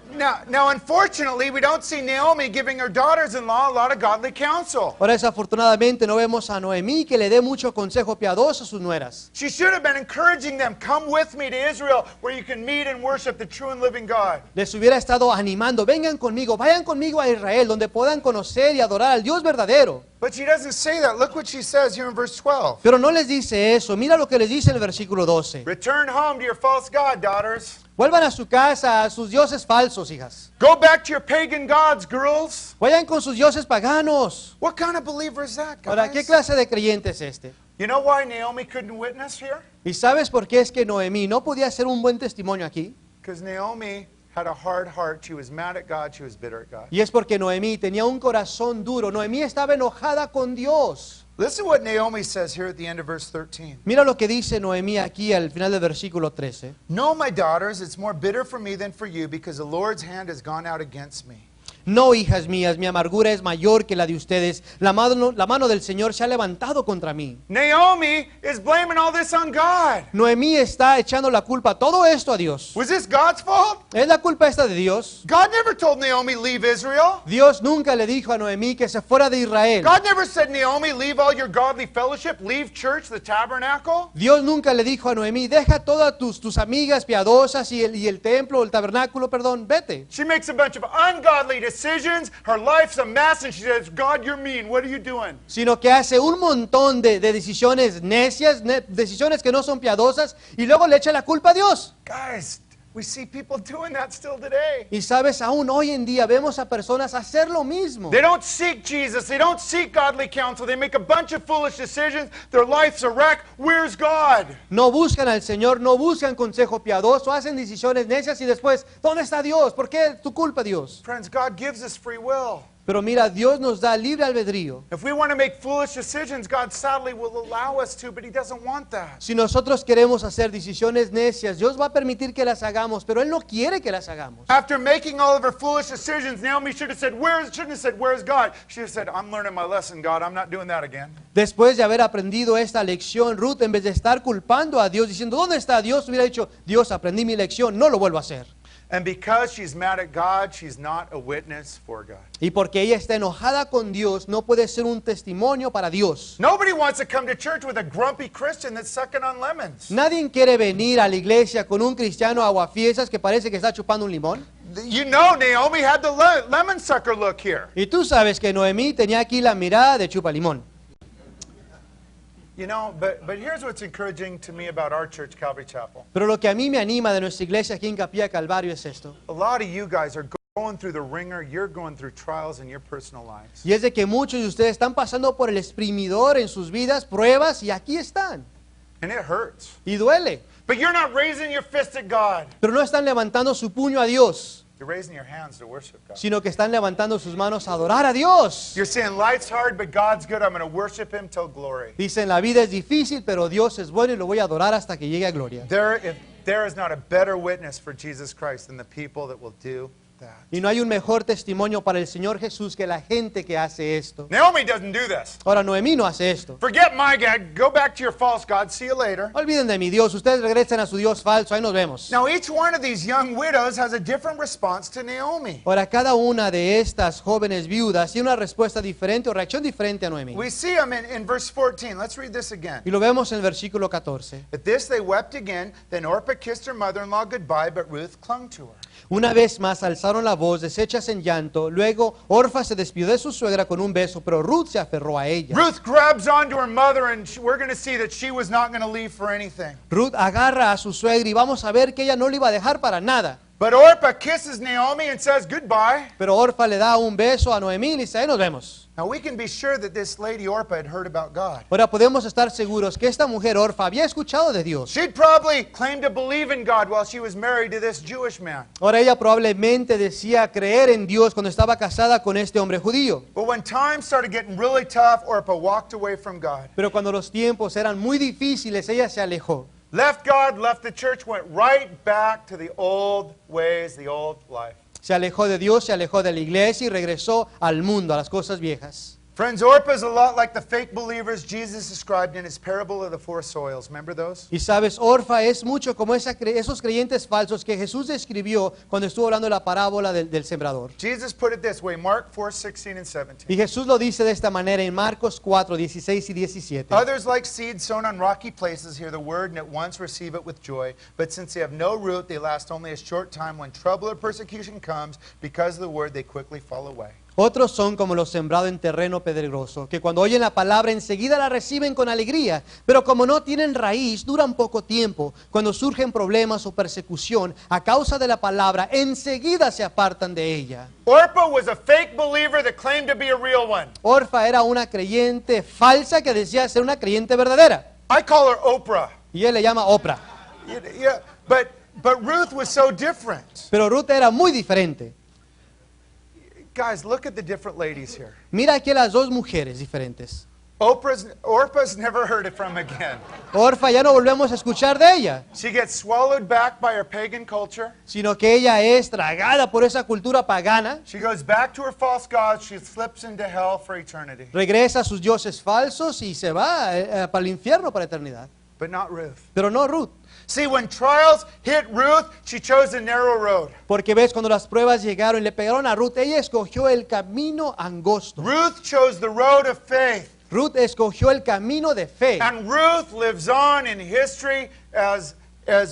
Now, unfortunately, we don't see Naomi giving her daughters-in-law a lot of godly counsel. Ahora desafortunadamente no vemos a Noemí que le dé mucho consejo piadoso a sus nueras. She should have been encouraging them, come with me to Israel, where you can meet and worship the true and living God. Les hubiera estado animando, vengan conmigo, vayan conmigo a Israel, donde puedan conocer y adorar al Dios verdadero. But she doesn't say that. Look what she says here in verse 12. Pero no les dice eso, mira lo que les dice en el versículo 12. Return home to your false god, daughters. Vuelvan a su casa, a sus dioses falsos, hijas. Go back to your pagan gods, girls. Vayan con sus dioses paganos. What kind of believer is that, Ahora, ¿qué guys? clase de creyente es este? You know why Naomi couldn't witness here? ¿Y sabes por qué es que Noemí no podía hacer un buen testimonio aquí? Because Naomi had a hard heart. She was mad at God. She was bitter at God. Y es porque Noemí tenía un corazón duro. Noemí estaba enojada con Dios. Listen to what Naomi says here at the end of verse 13. Mira lo que dice Noemí aquí al final del versículo 13. No, my daughters, it's more bitter for me than for you, because the Lord's hand has gone out against me. No, hijas mías, mi amargura es mayor que la de ustedes. La mano del Señor se ha levantado contra mí. Naomi is blaming all this on God. Noemí está echando la culpa, todo esto a Dios. Was this God's fault? ¿Es la culpa esta de Dios? God never told Naomi, leave Israel. Dios nunca le dijo a Noemí que se fuera de Israel. God never said, Naomi, leave all your godly fellowship, leave church, the tabernacle. Dios nunca le dijo a Noemí, deja todas tus amigas piadosas y el templo, el tabernáculo, perdón, vete. She makes a bunch of ungodly decisions. Her life's a mess, and she says, God, you're mean. What are you doing? Sino que hace un montón de decisiones necias, decisiones que no son piadosas, y luego le echa la culpa a Dios. Guys, we see people doing that still today. Y sabes, aún hoy en día vemos a personas hacer lo mismo. They don't seek Jesus. They don't seek godly counsel. They make a bunch of foolish decisions. Their life's a wreck. Where's God? No buscan al Señor, no buscan consejo piadoso, hacen decisiones necias y después, ¿dónde está Dios? ¿Por qué tu culpa, Dios? Friends, God gives us free will. Pero mira, Dios nos da libre albedrío. If we want to make foolish decisions, God sadly will allow us to, but He doesn't want that. Si nosotros queremos hacer decisiones necias, Dios va a permitir que las hagamos, pero Él no quiere que las hagamos. After making all of her foolish decisions, Naomi shouldn't have said, where's God? She should have said, I'm learning my lesson, God. I'm not doing that again. Después de haber aprendido esta lección, Ruth, en vez de estar culpando a Dios, diciendo, ¿dónde está Dios? Hubiera dicho, Dios, aprendí mi lección, no lo vuelvo a hacer. And because she's mad at God, she's not a witness for God. Y porque ella está enojada con Dios, no puede ser un testimonio para Dios. Nobody wants to come to church with a grumpy Christian that's sucking on lemons. Nadie quiere venir a la iglesia con un cristiano aguafiestas que parece que está chupando un limón. You know Naomi had the lemon sucker look here. Y tú sabes que Noemí tenía aquí la mirada de chupa limón. You know, but here's what's encouraging to me about our church, Calvary Chapel. Pero lo que a mí me anima de nuestra iglesia aquí en Capilla Calvario es esto. A lot of you guys are going through the ringer. You're going through trials in your personal lives. Y es de que muchos de ustedes están pasando por el exprimidor en sus vidas, pruebas, y aquí están. And it hurts. Y duele. But you're not raising your fist at God. Pero no están levantando su puño a Dios, You're raising your hands to worship God. sino que están levantando sus manos a adorar a Dios. You're saying life's hard, but God's good. I'm going to worship Him till glory. Dicen, la vida es difícil, pero Dios es bueno y lo voy a adorar hasta que llegue a gloria. If there is not a better witness for Jesus Christ than the people that will do that. Y no hay un mejor testimonio para el Señor Jesús que la gente que hace esto. Naomi doesn't do this. Ahora, Noemí no hace esto. Forget my God. Go back to your false God. See you later. Olviden de mi Dios, ustedes regresen a su Dios falso, ahí nos vemos. Now, each one of these young widows has a different response to Naomi. Ahora, cada una de estas jóvenes viudas tiene una respuesta diferente o reacción diferente a Noemí. We see them in verse 14. Let's read this again. Y lo vemos en el versículo 14. At this they wept again. Then Orpah kissed her mother-in-law goodbye, but Ruth clung to her. Una vez más alzaron la voz, deshechas en llanto. Luego Orfa se despidió de su suegra con un beso, pero Ruth se aferró a ella. Ruth grabs onto her mother, and we're going to see that she was not going to leave for anything. Ruth agarra a su suegra y vamos a ver que ella no le iba a dejar para nada. But Orpah kisses Naomi and says goodbye. Pero Orfa le da un beso a Noemí y dice, ahí nos vemos. Now we can be sure that this lady Orpah had heard about God. Ahora podemos estar seguros que esta mujer Orfa había escuchado de Dios. She'd probably claimed to believe in God while she was married to this Jewish man. Ahora ella probablemente decía creer en Dios cuando estaba casada con este hombre judío. But when times started getting really tough, Orpah walked away from God. Pero cuando los tiempos eran muy difíciles, ella se alejó. Left God, left the church, went right back to the old ways, the old life. Se alejó de Dios, se alejó de la iglesia y regresó al mundo, a las cosas viejas. Friends, Orpah is a lot like the fake believers Jesus described in his parable of the four soils. Remember those? Y sabes, Orfa es mucho como esos creyentes falsos que Jesús describió cuando estuvo hablando de la parábola del sembrador. Jesus put it this way, Mark 4:16 and 17. Y Jesús lo dice de esta manera en Marcos 4, 16 y 17. Others like seed sown on rocky places hear the word and at once receive it with joy. But since they have no root, they last only a short time. When trouble or persecution comes, because of the word, they quickly fall away. Otros son como los sembrados en terreno pedregoso, que cuando oyen la palabra enseguida la reciben con alegría, pero como no tienen raíz, duran poco tiempo. Cuando surgen problemas o persecución a causa de la palabra, enseguida se apartan de ella. Orpah was a fake believer that claimed to be a real one. Orfa era una creyente falsa que decía ser una creyente verdadera. I call her Oprah. Y él le llama Oprah. Yeah, but Ruth was so different. Pero Ruth era muy diferente. Guys, look at the different ladies here. Mira aquí las dos mujeres diferentes. Orpah's never heard it from again. Orfa ya no volvemos a escuchar de ella, She gets swallowed back by her pagan culture. sino que ella es tragada por esa cultura pagana, She goes back to her false gods. She slips into hell for eternity. regresa a sus dioses falsos y se va para el infierno para la eternidad. But not Ruth. Pero no Ruth, See, when trials hit Ruth, she chose the narrow road. porque ves, cuando las pruebas llegaron y le pegaron a Ruth, ella escogió el camino angosto. Ruth chose the road of faith. Ruth escogió el camino de fe. And Ruth lives on in history as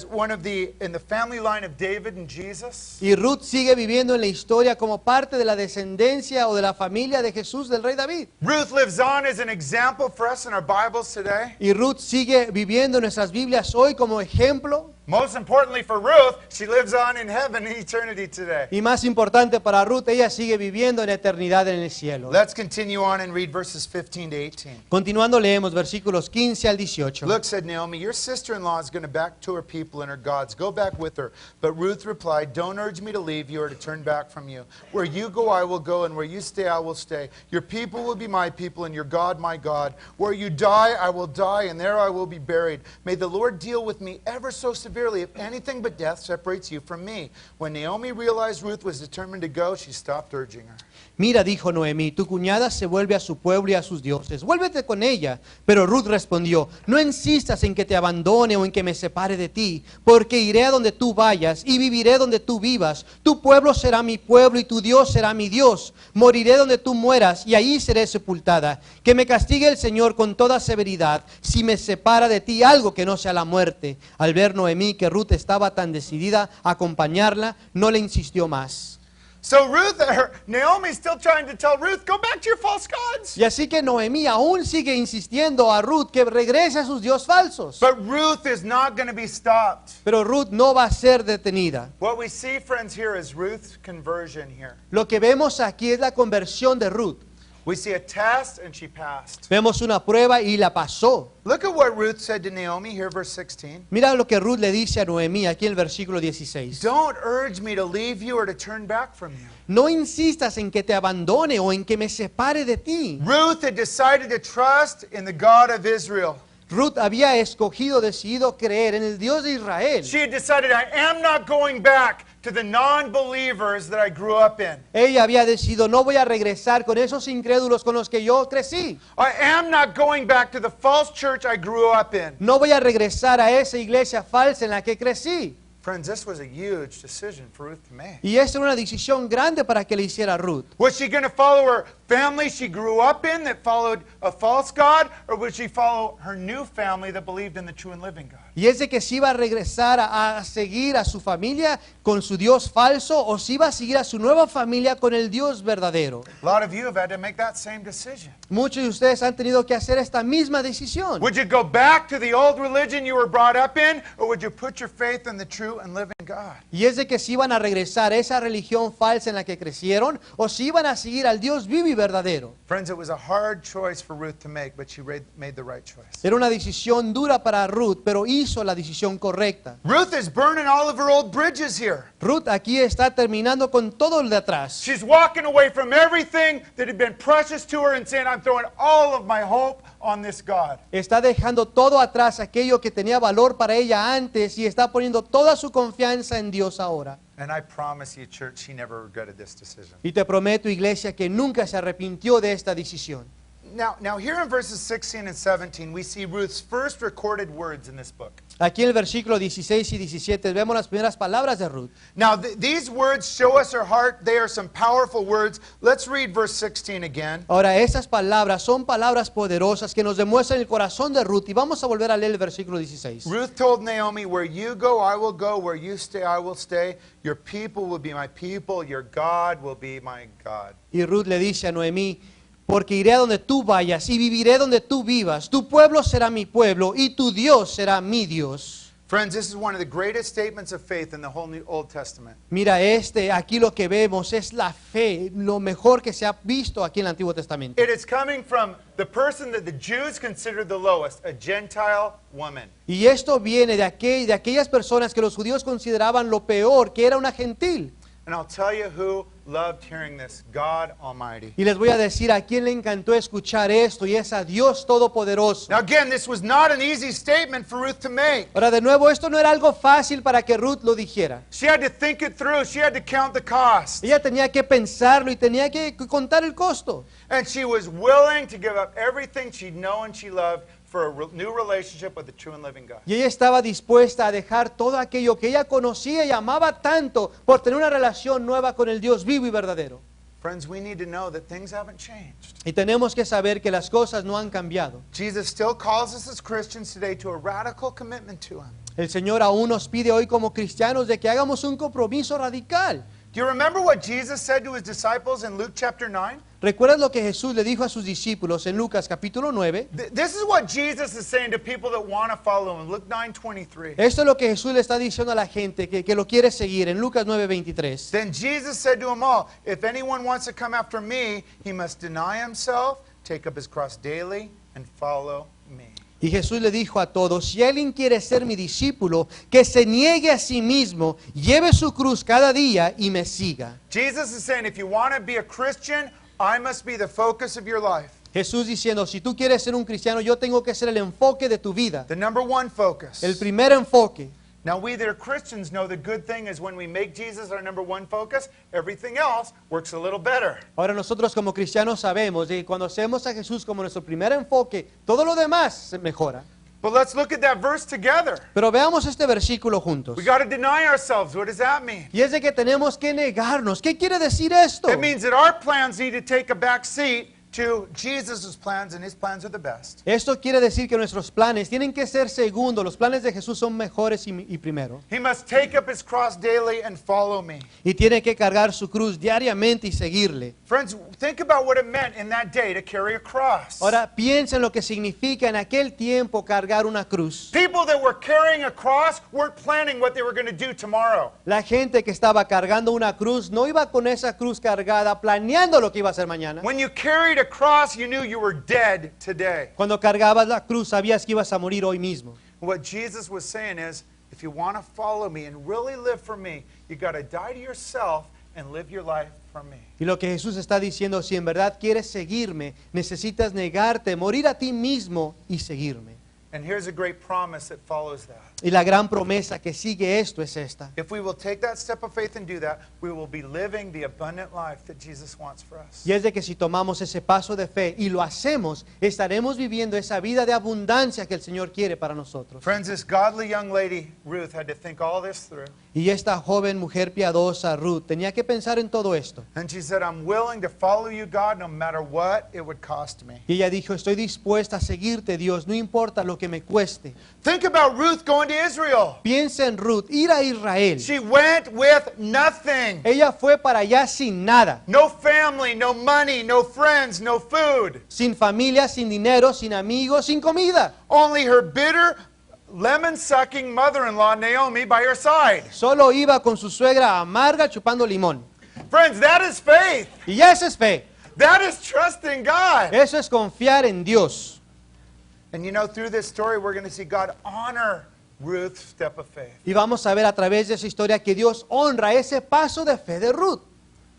one of in the family line of David and Jesus. Y Ruth sigue viviendo en la historia como parte de la descendencia o de la familia de Jesús, del rey David. Ruth lives on as an example for us in our Bibles today. Y Ruth sigue viviendo en nuestras Biblias hoy como ejemplo. Most importantly for Ruth, she lives on in heaven in eternity today. Y más importante para Ruth, ella sigue viviendo en eternidad en el cielo. Let's continue on and read verses 15 to 18. Continuando leemos versículos 15 al 18. Look, said Naomi, your sister-in-law is going to back to her people and her gods. Go back with her. But Ruth replied, don't urge me to leave you or to turn back from you. Where you go, I will go, and where you stay, I will stay. Your people will be my people, and your God, my God. Where you die, I will die, and there I will be buried. May the Lord deal with me ever so severely severely, if anything but death separates you from me. When Naomi realized Ruth was determined to go, she stopped urging her. Mira, dijo Noemí, tu cuñada se vuelve a su pueblo y a sus dioses. Vuélvete con ella. Pero Ruth respondió, no insistas en que te abandone o en que me separe de ti, porque iré a donde tú vayas y viviré donde tú vivas. Tu pueblo será mi pueblo y tu Dios será mi Dios. Moriré donde tú mueras y allí seré sepultada. Que me castigue el Señor con toda severidad si me separa de ti algo que no sea la muerte. Al ver Noemí que Ruth estaba tan decidida a acompañarla, no le insistió más. So Naomi's still trying to tell Ruth, go back to your false gods. Y así que Noemí aún sigue insistiendo a Ruth que regrese a sus dios falsos. But Ruth is not going to be stopped. Pero Ruth no va a ser detenida. What we see, friends, here is Ruth's conversion here. Lo que vemos aquí es la conversión de Ruth. We see a test and she passed. Vemos una prueba y la pasó. Look at what Ruth said to Naomi here, verse 16. Mira lo que Ruth le dice a Noemí aquí en el versículo 16. Don't urge me to leave you or to turn back from you. No insistas en que te abandone o en que me separe de ti. Ruth had decided to trust in the God of Israel. Ruth había decidido creer en el Dios de Israel. She had decided, I am not going back to the non-believers that I grew up in. Ella había decidido, no voy a regresar con esos incrédulos con los que yo crecí. I am not going back to the false church I grew up in. No voy a regresar a esa iglesia falsa en la que crecí. Friends, this was a huge decision for Ruth to make. Y esa era una decisión grande para que le hiciera Ruth. Was she going to follow her family she grew up in that followed a false God, or would she follow her new family that believed in the true and living God? Y es de que si iba a regresar a seguir a su familia con su Dios falso o si iba a seguir a su nueva familia con el Dios verdadero. A lot of you have had to make that same decision. Muchos de ustedes han tenido que hacer esta misma decisión. Would you go back to the old religion you were brought up in, or would you put your faith in the true and living God? Y es de que si iban a regresar a esa religión falsa en la que crecieron o si iban a seguir al Dios vivo y verdadero. Friends, it was a hard choice for Ruth to make, but she made the right choice. Era una decisión dura para Ruth, pero hizo la decisión correcta. Ruth is burning all of her old bridges here. Ruth aquí está terminando con todo el de atrás. She's walking away from everything that had been precious to her and saying, I'm throwing all of my hope on this God. Está dejando todo atrás, aquello que tenía valor para ella antes, y está poniendo toda su confianza en Dios ahora. And I promise you, church, she never regretted this decision. Y te prometo, iglesia, que nunca se arrepintió de esta decisión. Now here in verses 16 and 17, we see Ruth's first recorded words in this book. Aquí en el versículo 16 y 17 vemos las primeras palabras de Ruth. Now these words show us her heart. They are some powerful words. Let's read verse 16 again. Ahora, esas palabras son palabras poderosas que nos demuestran el corazón de Ruth. Y vamos a volver a leer el versículo 16. Ruth told Naomi, where you go, I will go. Where you stay, I will stay. Your people will be my people. Your God will be my God. Y Ruth le dice a Noemí, porque iré a donde tú vayas y viviré donde tú vivas. Tu pueblo será mi pueblo y tu Dios será mi Dios. Friends, this is one of the greatest statements of faith in the whole New Old Testament. Mira, aquí lo que vemos es la fe, lo mejor que se ha visto aquí en el Antiguo Testamento. It is coming from the person that the Jews considered the lowest, a Gentile woman. Y esto viene de aquellas personas que los judíos consideraban lo peor, que era una gentil. And I'll tell you who loved hearing this, God Almighty. Y les voy a decir a quién le encantó escuchar esto, y es a Dios Todopoderoso. Now again, this was not an easy statement for Ruth to make. Ahora, de nuevo, esto no era algo fácil para que Ruth lo dijera. She had to think it through. She had to count the cost. Ella tenía que pensarlo y tenía que contar el costo. And she was willing to give up everything she'd known she loved for a new relationship with the true and living God. Y ella estaba dispuesta a dejar todo aquello que ella conocía y amaba tanto por tener una relación nueva con el Dios vivo y verdadero. Friends, we need to know that things haven't changed. Y tenemos que saber que las cosas no han cambiado. Jesus still calls us as Christians today to a radical commitment to Him. El Señor aún nos pide hoy como cristianos de que hagamos un compromiso radical. Do you remember what Jesus said to His disciples in Luke chapter 9? ¿Recuerdas lo que Jesús le dijo a sus discípulos en Lucas capítulo 9? This is what Jesus is saying to people that want to follow Him. Luke 9:23. Esto es lo que Jesús le está diciendo a la gente que lo quiere seguir en Lucas 9:23. Then Jesus said to them all, if anyone wants to come after me, he must deny himself, take up his cross daily, and follow me. Y Jesús le dijo a todos, si alguien quiere ser mi discípulo, que se niegue a sí mismo, lleve su cruz cada día y me siga. Jesus is saying, if you want to be a Christian, I must be the focus of your life. Jesús diciendo, si tú quieres ser un cristiano, yo tengo que ser el enfoque de tu vida. The number one focus. El primer enfoque. Now, we that are Christians know the good thing is when we make Jesus our number one focus, everything else works a little better. Ahora nosotros como cristianos sabemos que cuando hacemos a Jesús como nuestro primer enfoque, todo lo demás se mejora. But let's look at that verse together. Pero veamos este versículo juntos. We got to deny ourselves. What does that mean? Y es de que tenemos que negarnos. ¿Qué quiere decir esto? It means that our plans need to take a back seat to Jesus' plans, and his plans are the best. Esto quiere decir que nuestros planes tienen que ser segundos. Los planes de Jesús son mejores y primero. He must take up his cross daily and follow me. Y tiene que cargar su cruz diariamente y seguirle. Friends, think about what it meant in that day to carry a cross. Ahora piensa en lo que significa en aquel tiempo cargar una cruz. People that were carrying a cross weren't planning what they were going to do tomorrow. La gente que estaba cargando una cruz no iba con esa cruz cargada planeando lo que iba a hacer mañana. When you carried a cross, you knew you were dead today. Cuando cargabas la cruz sabías que ibas a morir hoy mismo. What Jesus was saying is, if you want to follow me and really live for me, you got to die to yourself and live your life for me. Y lo que Jesús está diciendo, si en verdad quieres seguirme, necesitas negarte, morir a ti mismo y seguirme. And here's a great promise that follows that. Y la gran promesa que sigue esto es esta. If we will take that step of faith and do that, we will be living the abundant life that Jesus wants for us. Y es de que si tomamos ese paso de fe y lo hacemos, estaremos viviendo esa vida de abundancia que el Señor quiere para nosotros. Friends, this godly young lady, Ruth, had to think all this through. Y esta joven mujer piadosa, Ruth, tenía que pensar en todo esto. And she said, I'm willing to follow you, God, no matter what it would cost me. Y ella dijo, estoy dispuesta a seguirte, Dios, no importa lo que me cueste. Think about Ruth going to Israel. Piensa en Ruth, ir a Israel. She went with nothing. Ella fue para allá sin nada, No family, no money, no friends, no food. sin familia, sin dinero, sin amigos, sin comida. Only her bitter, lemon-sucking mother-in-law, Naomi, by her side. Solo iba con su suegra amarga chupando limón. Friends, that is faith. Y eso es fe. That is trusting God. Eso es confiar en Dios. And you know, through this story, we're going to see God honor Ruth's step of faith. Y vamos a ver a través de esa historia que Dios honra ese paso de fe de Ruth.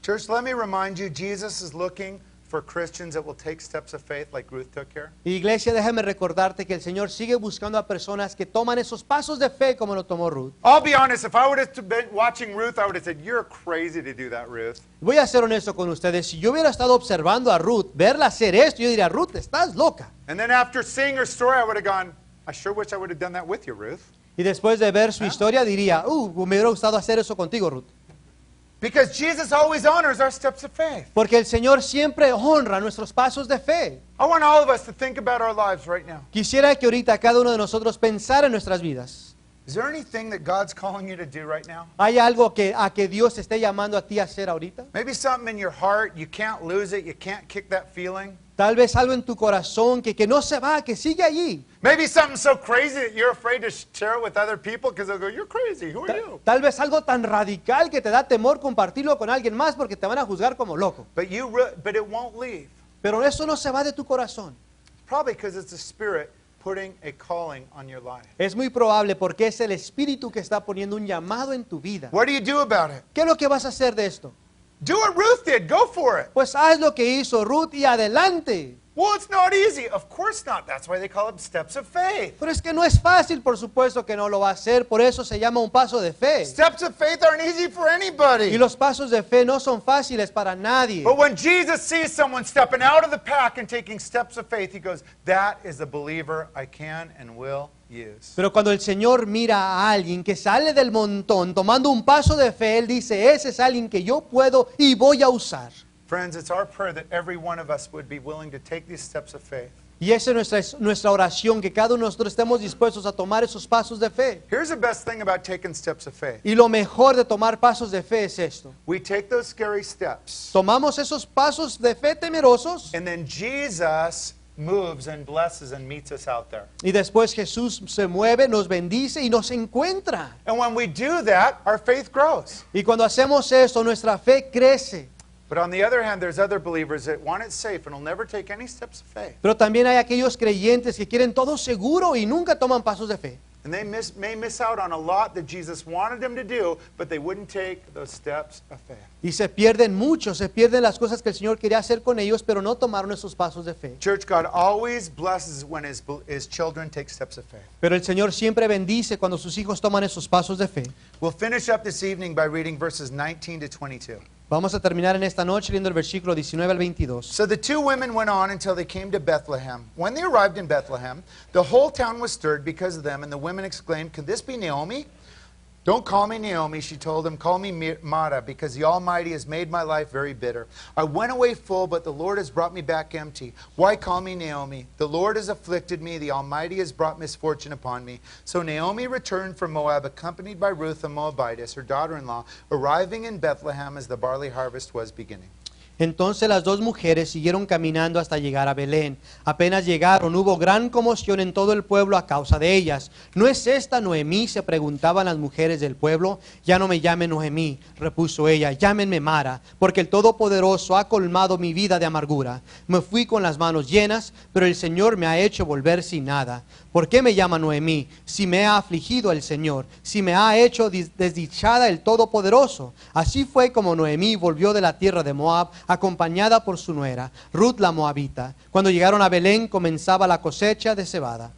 Church, let me remind you, Jesus is looking for Christians that will take steps of faith like Ruth took here. Iglesia, déjame recordarte que el Señor sigue buscando a personas que toman esos pasos de fe como lo tomó Ruth. I'll be honest, if I would have been watching Ruth, I would have said, you're crazy to do that, Ruth. Voy a ser honesto con ustedes. Si yo hubiera estado observando a Ruth, verla hacer esto, yo diría, Ruth, estás loca. And then after seeing her story, I would have gone, I sure wish I would have done that with you, Ruth. Y después de ver su historia diría, me hubiera gustado hacer eso contigo, Ruth. Because Jesus always honors our steps of faith. Porque el Señor siempre honra nuestros pasos de fe. I want all of us to think about our lives right now. Quisiera que ahorita cada uno de nosotros pensara en nuestras vidas. Is there anything that God's calling you to do right now? ¿Hay algo a que Dios te esté llamando a ti a hacer ahorita? Maybe something in your heart, you can't lose it, you can't kick that feeling. Tal vez algo en tu corazón que no se va, que sigue allí. Maybe something so crazy that you're afraid to share it with other people because they'll go, you're crazy, who are you? Tal vez algo tan radical que te da temor compartirlo con alguien más porque te van a juzgar como loco. But it won't leave. Pero eso no se va de tu corazón. Probably because it's the Spirit putting a calling on your life. Es muy probable porque es el Espíritu que está poniendo un llamado en tu vida. What do you do about it? ¿Qué es lo que vas a hacer de esto? Do what Ruth did. Go for it. Pues haz lo que hizo Ruth y adelante. Well, it's not easy. Of course not. That's why they call it steps of faith. Pero es que no es fácil, por supuesto que no lo va a hacer, por eso se llama un paso de fe. Steps of faith aren't easy for anybody. Y los pasos de fe no son fáciles para nadie. But when Jesus sees someone stepping out of the pack and taking steps of faith, he goes, that is the believer I can and will use. Pero cuando el Señor mira a alguien que sale del montón tomando un paso de fe, Él dice, ese es alguien que yo puedo y voy a usar. Friends, it's our prayer that every one of us would be willing to take these steps of faith. Y esa es nuestra oración, que cada uno de nosotros estemos dispuestos a tomar esos pasos de fe. Here's the best thing about taking steps of faith. Y lo mejor de tomar pasos de fe es esto. We take those scary steps, Tomamos esos pasos de fe temerosos and then Jesus moves and blesses and meets us out there. y después Jesús se mueve, nos bendice y nos encuentra. And when we do that, our faith grows. Y cuando hacemos esto, nuestra fe crece. But on the other hand, there's other believers that want it safe and will never take any steps of faith. Pero también hay aquellos creyentes que quieren todo seguro y nunca toman pasos de fe. And they may miss out on a lot that Jesus wanted them to do, but they wouldn't take those steps of faith. Y se pierden mucho, se pierden las cosas que el Señor quería hacer con ellos, pero no tomaron esos pasos de fe. Church, God always blesses when his children take steps of faith. Pero el Señor siempre bendice cuando sus hijos toman esos pasos de fe. We'll finish up this evening by reading verses 19 to 22. Vamos a terminar en esta noche leyendo el versículo 19 al 22. So the two women went on until they came to Bethlehem. When they arrived in Bethlehem, the whole town was stirred because of them, and the women exclaimed, "Could this be Naomi?" "Don't call me Naomi," she told them. "Call me Mara, because the Almighty has made my life very bitter. I went away full, but the Lord has brought me back empty. Why call me Naomi? The Lord has afflicted me. The Almighty has brought misfortune upon me." So Naomi returned from Moab, accompanied by Ruth the Moabitess, her daughter-in-law, arriving in Bethlehem as the barley harvest was beginning. Entonces las dos mujeres siguieron caminando hasta llegar a Belén. Apenas llegaron, hubo gran conmoción en todo el pueblo a causa de ellas. ¿No es esta Noemí?, se preguntaban las mujeres del pueblo. "Ya no me llamen Noemí", repuso ella, "llámenme Mara, porque el Todopoderoso ha colmado mi vida de amargura. Me fui con las manos llenas, pero el Señor me ha hecho volver sin nada. ¿Por qué me llama Noemí? Si me ha afligido el Señor, si me ha hecho desdichada el Todopoderoso". Así fue como Noemí volvió de la tierra de Moab, acompañada por su nuera, Ruth la Moabita. Cuando llegaron a Belén, comenzaba la cosecha de cebada.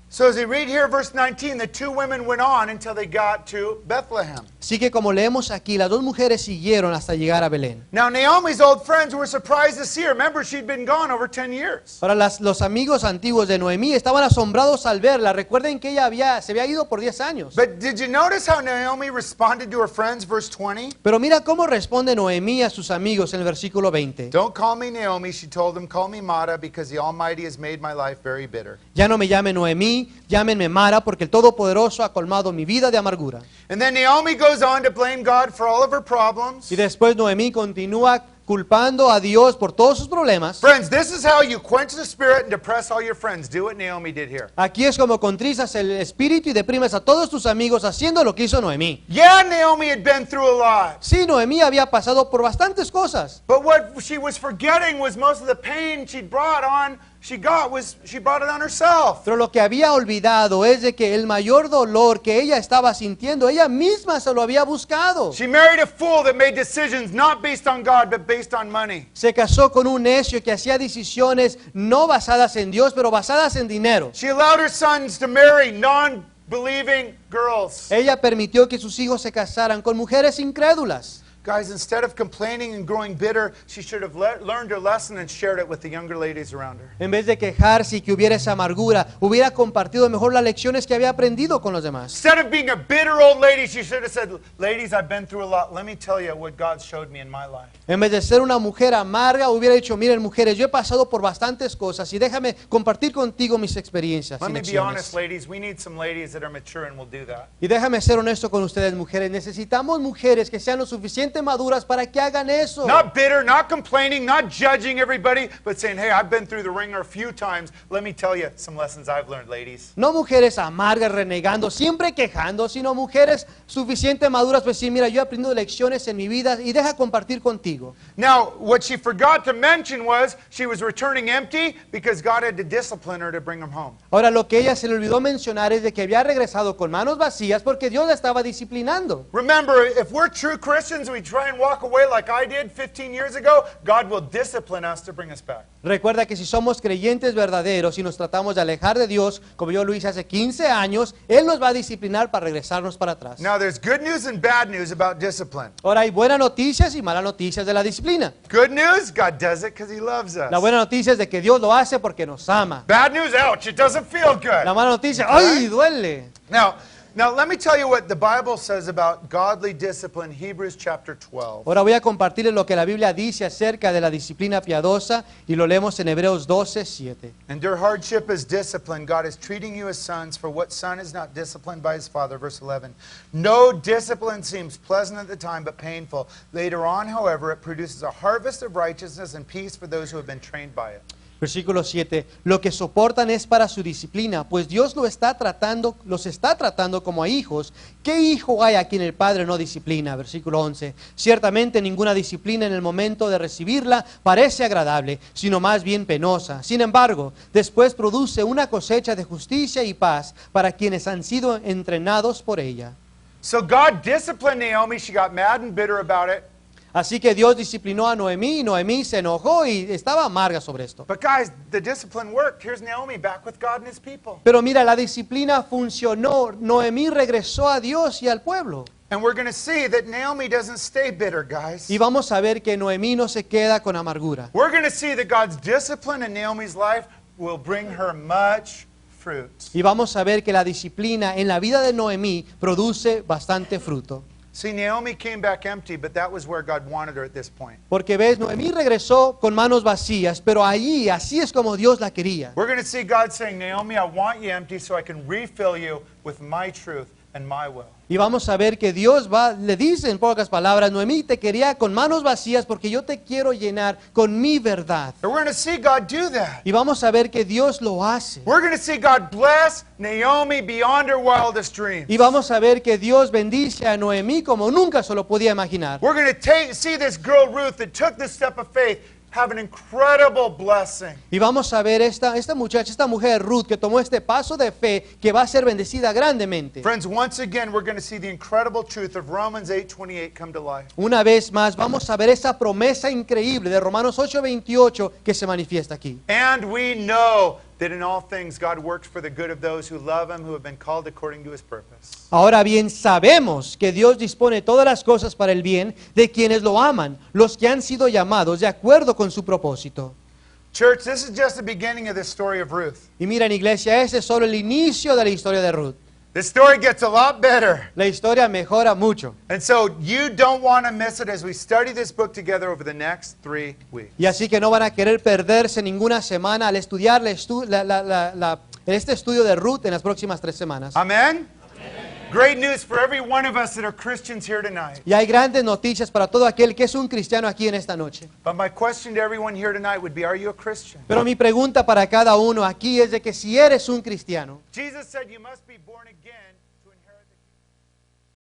So as we read here, verse 19, the two women went on until they got to Bethlehem. Así que como leemos aquí, las dos mujeres siguieron hasta llegar a Belén. Now Naomi's old friends were surprised to see her. Remember, she'd been gone over 10 years. Ahora los amigos antiguos de Noemí estaban asombrados al verla. Recuerden que ella se había ido por 10 años. But did you notice how Naomi responded to her friends, verse 20? Pero mira cómo responde Noemí a sus amigos en el versículo 20. "Don't call me Naomi," she told them. "Call me Mara, because the Almighty has made my life very bitter." Ya no me llame Noemí, llámenme Mara, porque el Todopoderoso ha colmado mi vida de amargura. And then Naomi goes on to blame God for all of her problems. Y después Noemí continúa culpando a Dios por todos sus problemas. Friends, this is how you quench the spirit and depress all your friends. Do what Naomi did here. Aquí es como contrizas el espíritu y deprimes a todos tus amigos haciendo lo que hizo Noemí. Yeah, Naomi had been through a lot. Sí, Noemí había pasado por bastantes cosas. But what she was forgetting was most of the pain she brought it on herself. Pero lo que había olvidado es de que el mayor dolor que ella estaba sintiendo, ella misma se lo había buscado. She married a fool that made decisions not based on God but based on money. Se casó con un necio que hacía decisiones no basadas en Dios, pero basadas en dinero. She allowed her sons to marry non-believing girls. Ella permitió que sus hijos se casaran con mujeres incrédulas. Guys, instead of complaining and growing bitter, she should have learned her lesson and shared it with the younger ladies around her. En vez de quejarse y que hubiera esa amargura, hubiera compartido mejor las lecciones que había aprendido con los demás. Instead of being a bitter old lady, she should have said, "Ladies, I've been through a lot. Let me tell you what God showed me in my life." En vez de ser una mujer amarga, hubiera dicho, miren mujeres, yo he pasado por bastantes cosas y déjame compartir contigo mis experiencias y Let me be lecciones. honest, ladies. We need some ladies that are mature and will do that. Y déjame ser honesto con ustedes, mujeres. Necesitamos mujeres que sean lo suficiente maduras para que hagan eso. Not bitter, not complaining, not judging everybody, but saying, "Hey, I've been through the ringer a few times. Let me tell you some lessons I've learned, ladies." No mujeres amargas, renegando, siempre quejando, sino mujeres suficiente maduras, pues sí, mira, yo he aprendido lecciones en mi vida y deja compartir contigo. Now, what she forgot to mention was she was returning empty because God had to discipline her to bring them home. Ahora, lo que ella se le olvidó mencionar es de que había regresado con manos vacías porque Dios la estaba disciplinando. Remember, if we're true Christians, we try and walk away like I did 15 years ago, God will discipline us to bring us back. Recuerda que si somos creyentes verdaderos y nos tratamos de alejar de Dios, como yo lo hice hace 15 años, Él nos va a disciplinar para regresarnos para atrás. Now, there's good news and bad news about discipline. Ahora, hay buenas noticias y malas noticias de la disciplina. Good news, God does it because He loves us. La buena noticia es de que Dios lo hace porque nos ama. Bad news, ouch, it doesn't feel good. La mala noticia, ¡ay, duele! Now, let me tell you what the Bible says about godly discipline, Hebrews chapter 12. Ahora voy a compartirles lo que la Biblia dice acerca de la disciplina piadosa y lo leemos en Hebreos 12:7. Endure hardship as discipline. God is treating you as sons, for what son is not disciplined by his father? Verse 11. No discipline seems pleasant at the time, but painful. Later on, however, it produces a harvest of righteousness and peace for those who have been trained by it. Versículo 7. Lo que soportan es para su disciplina, pues Dios los está tratando como a hijos. ¿Qué hijo hay a quien el Padre no disciplina? Versículo 11. Ciertamente ninguna disciplina en el momento de recibirla parece agradable, sino más bien penosa. Sin embargo, después produce una cosecha de justicia y paz para quienes han sido entrenados por ella. So God disciplined Naomi. She got mad and bitter about it. Así que Dios disciplinó a Noemí y Noemí se enojó y estaba amarga sobre esto. But guys, the discipline worked. Here's Naomi back with God and his people. Pero mira, la disciplina funcionó. Noemí regresó a Dios y al pueblo. And we're going to see that Naomi doesn't stay bitter, guys. Y vamos a ver que Noemí no se queda con amargura. We're going to see that God's discipline in Naomi's life will bring her much fruit. Y vamos a ver que la disciplina en la vida de Noemí produce bastante fruto. See, Naomi came back empty, but that was where God wanted her at this point. Porque ves, Noemí regresó con manos vacías, pero allí, así es como Dios la quería. We're going to see God saying, Naomi, I want you empty so I can refill you with my truth and my will. Y vamos a ver que Dios le dice en pocas palabras, Noemí, te quería con manos vacías porque yo te quiero llenar con mi verdad. And we're going to see God do that. Y vamos a ver que Dios lo hace. We're going to see God bless Naomi beyond her wildest dreams. Y vamos a ver que Dios bendice a Noemí como nunca se lo podía imaginar. We're going to see this girl Ruth that took this step of faith have an incredible blessing. Y vamos a ver esta muchacha, esta mujer Ruth, que tomó este paso de fe, que va a ser bendecida grandemente. Friends, once again, we're going to see the incredible truth of Romans 8:28 come to life. Una vez más, vamos a ver esa promesa increíble de Romanos 8:28 que se manifiesta aquí. And we know that in all things God works for the good of those who love him, who have been called according to his purpose. Ahora bien, sabemos que Dios dispone todas las cosas para el bien de quienes lo aman, los que han sido llamados de acuerdo con su propósito. Church, this is just the beginning of this story of Ruth. Y miren, iglesia, ese es solo el inicio de la historia de Ruth. The story gets a lot better. La historia mejora mucho. And so you don't want to miss it as we study this book together over the next 3 weeks. Y así que no van a querer perderse ninguna semana al estudiar este estudio de Ruth en las próximas 3 semanas. Amen? Great news for every one of us that are Christians here tonight. Y hay grandes noticias para todo aquel que es un cristiano aquí en esta noche. But my question to everyone here tonight would be, are you a Christian? Pero mi pregunta para cada uno aquí es de que si eres un cristiano, Jesus said you must be born again